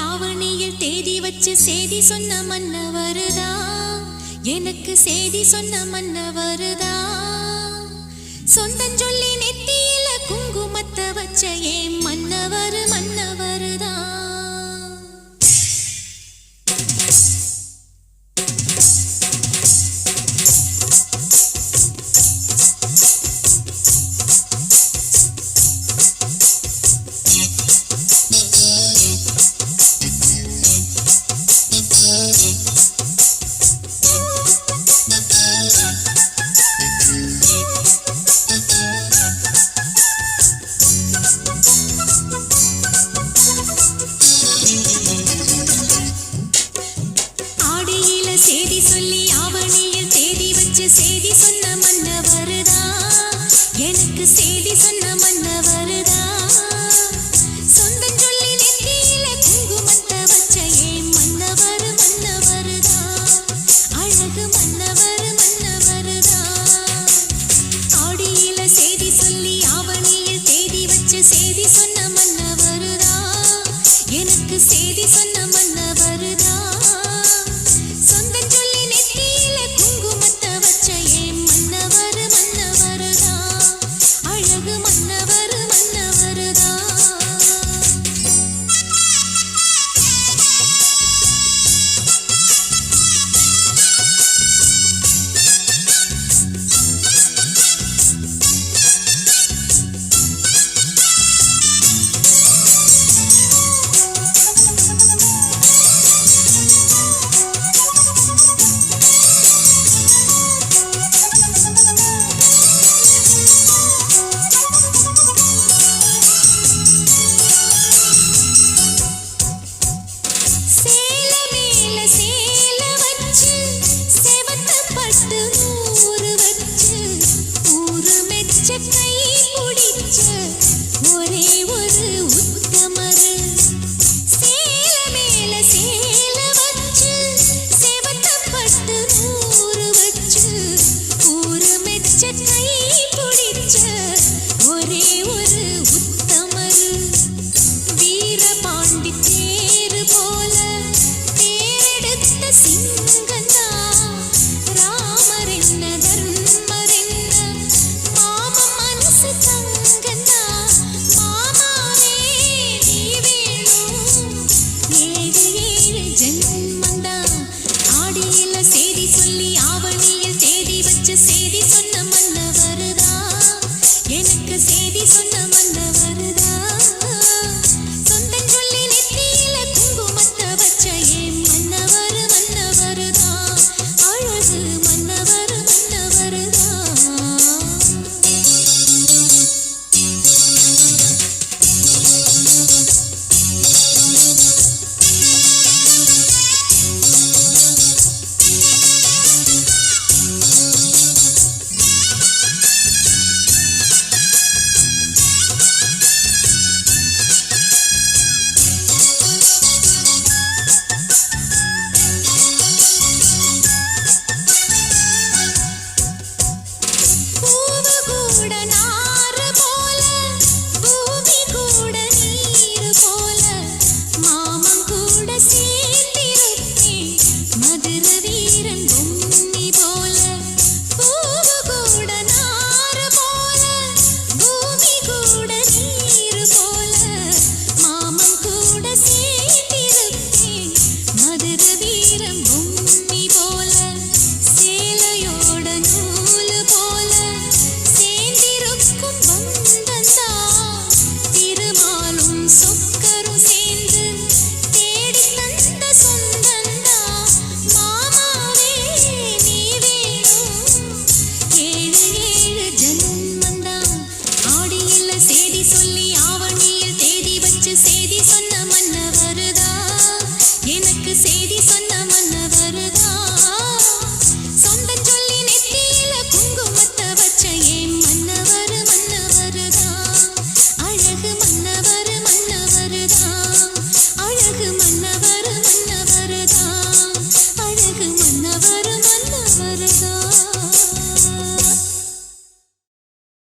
ஆவணியில் தேதி வச்சு செய்தி சொன்ன மன்னவருதா, எனக்கு செய்தி சொன்ன மன்னவருதா. சொந்தஞ்சொல்லி நெத்தியில குங்குமத்தை வச்ச ஏன் மன்னவர் மன்னவருதா. செய்தி சொல்லி ஆவணியில் தேதி வச்சு செய்தி சொன்ன மன்னவருதா, எனக்கு செய்தி சொன்ன மன்னவருதா. சொந்தஞ்சொல்லி நெத்தியில குங்குமத்தை வச்ச ஏன் மன்னவர் மன்னவருதா, அழகு மன்னவர் மன்னவருதா. ஆடியில செய்தி சொல்லி ஆவணியில் தேதி வச்சு செய்தி சொன்ன மன்னவருதா, எனக்கு செய்தி சொன்ன மன்னவருதா. சொந்தஞ்சொல்லி நெத்தியில குங்குமத்தை வச்ச ஏன் மன்னவர் மன்னவருதா, அழகு மன்னவர் மன்னவருதா. கூட நீர் போல மாமன் கூட சேர்ந்து